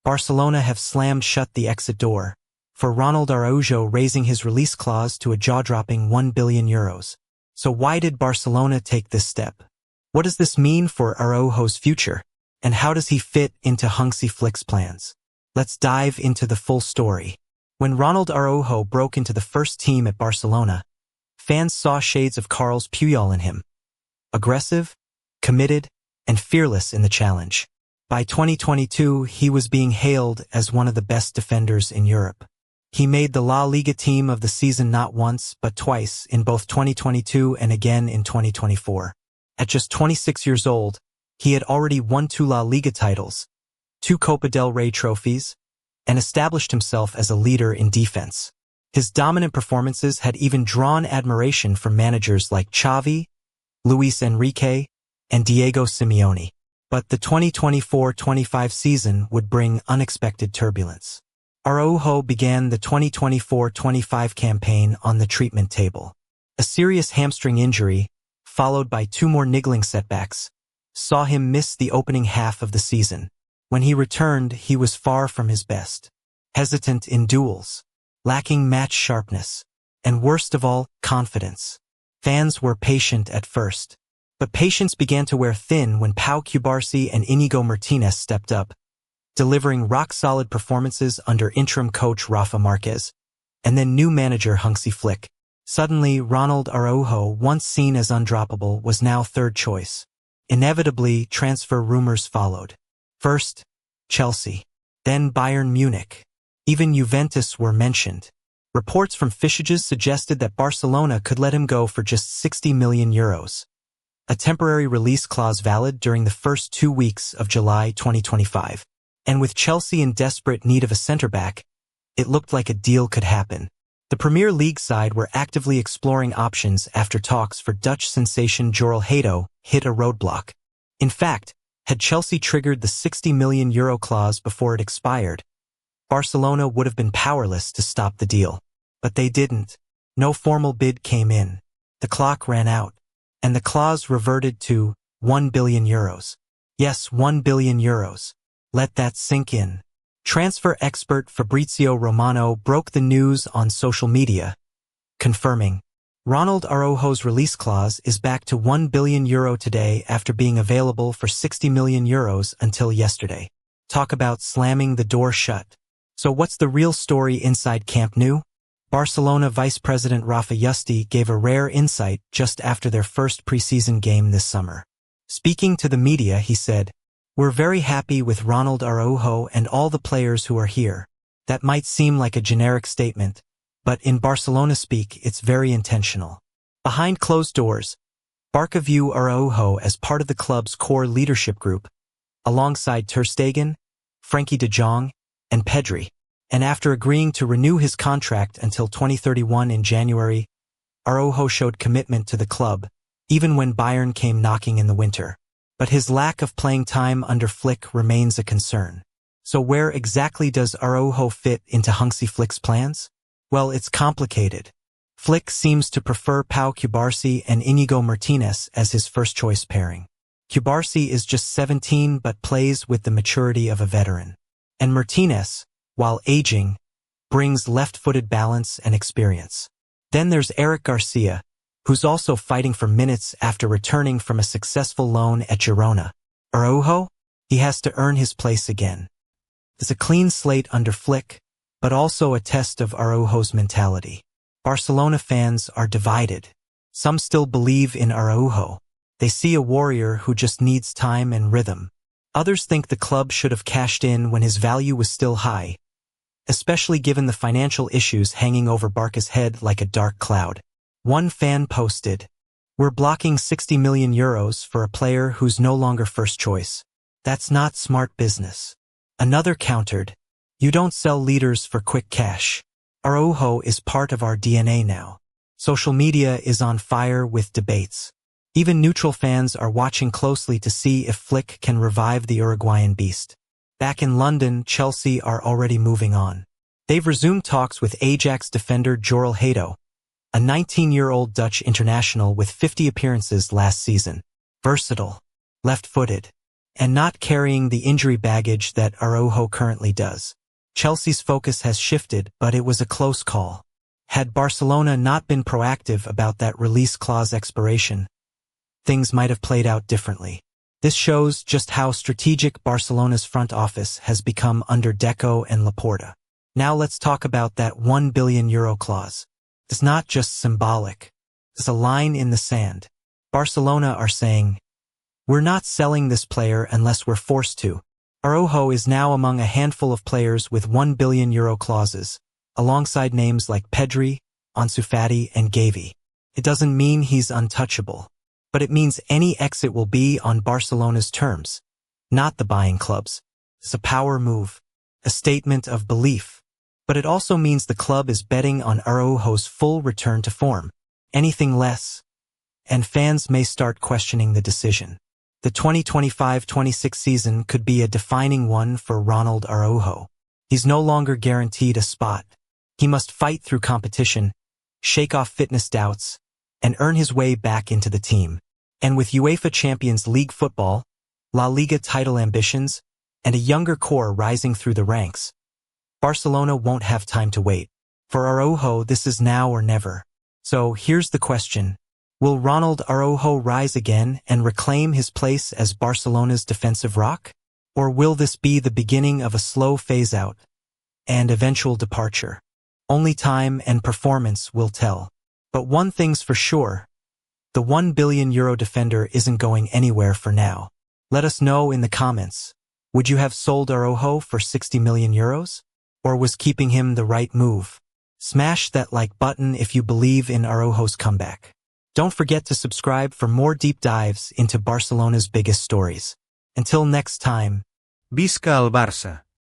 Barcelona have slammed shut the exit door, for Ronald Araujo raising his release clause to a jaw-dropping €1 billion. So why did Barcelona take this step? What does this mean for Araujo's future? And how does he fit into Hansi Flick's plans? Let's dive into the full story. When Ronald Araujo broke into the first team at Barcelona, fans saw shades of Carles Puyol in him. Aggressive, committed, and fearless in the challenge. By 2022, he was being hailed as one of the best defenders in Europe. He made the La Liga team of the season not once, but twice, in both 2022 and again in 2024. At just 26 years old, he had already won 2 La Liga titles, 2 Copa del Rey trophies, and established himself as a leader in defense. His dominant performances had even drawn admiration from managers like Xavi, Luis Enrique, and Diego Simeone. But the 2024-25 season would bring unexpected turbulence. Araujo began the 2024-25 campaign on the treatment table. A serious hamstring injury, followed by 2 more niggling setbacks, saw him miss the opening half of the season. When he returned, he was far from his best. Hesitant in duels, lacking match sharpness, and worst of all, confidence. Fans were patient at first, but patience began to wear thin when Pau Cubarsí and Íñigo Martínez stepped up, delivering rock-solid performances under interim coach Rafa Marquez, and then new manager Hansi Flick. Suddenly, Ronald Araujo, once seen as undroppable, was now third choice. Inevitably, transfer rumors followed. First, Chelsea, then Bayern Munich. Even Juventus were mentioned. Reports from Fischages suggested that Barcelona could let him go for just €60 million, a temporary release clause valid during the first 2 weeks of July 2025. And with Chelsea in desperate need of a centre-back, it looked like a deal could happen. The Premier League side were actively exploring options after talks for Dutch sensation Jorel Hato hit a roadblock. In fact, had Chelsea triggered the €60 million clause before it expired, Barcelona would have been powerless to stop the deal. But they didn't. No formal bid came in. The clock ran out, and the clause reverted to €1 billion. Yes, €1 billion. Let that sink in. Transfer expert Fabrizio Romano broke the news on social media, confirming, Ronald Araujo's release clause is back to €1 billion today after being available for €60 million until yesterday. Talk about slamming the door shut. So what's the real story inside Camp Nou? Barcelona Vice President Rafa Yuste gave a rare insight just after their first preseason game this summer. Speaking to the media, he said, "We're very happy with Ronald Araujo and all the players who are here." That might seem like a generic statement, but in Barcelona speak, it's very intentional. Behind closed doors, Barca view Araujo as part of the club's core leadership group, alongside Ter Stegen, Frenkie de Jong, and Pedri. And after agreeing to renew his contract until 2031 in January, Araujo showed commitment to the club, even when Bayern came knocking in the winter. But his lack of playing time under Flick remains a concern. So where exactly does Araujo fit into Hansi Flick's plans? Well, it's complicated. Flick seems to prefer Pau Cubarsí and Íñigo Martínez as his first-choice pairing. Cubarsí is just 17 but plays with the maturity of a veteran. And Martínez, while aging, brings left-footed balance and experience. Then there's Eric Garcia, who's also fighting for minutes after returning from a successful loan at Girona. Araujo? He has to earn his place again. It's a clean slate under Flick, but also a test of Araujo's mentality. Barcelona fans are divided. Some still believe in Araujo. They see a warrior who just needs time and rhythm. Others think the club should have cashed in when his value was still high, especially given the financial issues hanging over Barca's head like a dark cloud. One fan posted, "We're blocking €60 million for a player who's no longer first choice. That's not smart business." Another countered, "You don't sell leaders for quick cash. Araujo is part of our DNA now." Social media is on fire with debates. Even neutral fans are watching closely to see if Flick can revive the Uruguayan beast. Back in London, Chelsea are already moving on. They've resumed talks with Ajax defender Jorel Hato, a 19-year-old Dutch international with 50 appearances last season. Versatile, left-footed, and not carrying the injury baggage that Araujo currently does. Chelsea's focus has shifted, but it was a close call. Had Barcelona not been proactive about that release clause expiration, things might have played out differently. This shows just how strategic Barcelona's front office has become under Deco and Laporta. Now let's talk about that €1 billion clause. It's not just symbolic. It's a line in the sand. Barcelona are saying, we're not selling this player unless we're forced to. Araujo is now among a handful of players with €1 billion clauses, alongside names like Pedri, Ansu Fati, and Gavi. It doesn't mean he's untouchable, but it means any exit will be on Barcelona's terms, not the buying club's. It's a power move, a statement of belief, but it also means the club is betting on Araujo's full return to form. Anything less, and fans may start questioning the decision. The 2025-26 season could be a defining one for Ronald Araujo. He's no longer guaranteed a spot. He must fight through competition, shake off fitness doubts, and earn his way back into the team. And with UEFA Champions League football, La Liga title ambitions, and a younger core rising through the ranks, Barcelona won't have time to wait. For Araujo, this is now or never. So here's the question. Will Ronald Araujo rise again and reclaim his place as Barcelona's defensive rock? Or will this be the beginning of a slow phase-out and eventual departure? Only time and performance will tell. But one thing's for sure, the €1 billion defender isn't going anywhere for now. Let us know in the comments. Would you have sold Araujo for €60 million? Or was keeping him the right move? Smash that like button if you believe in Araujo's comeback. Don't forget to subscribe for more deep dives into Barcelona's biggest stories. Until next time. Visca el Barça!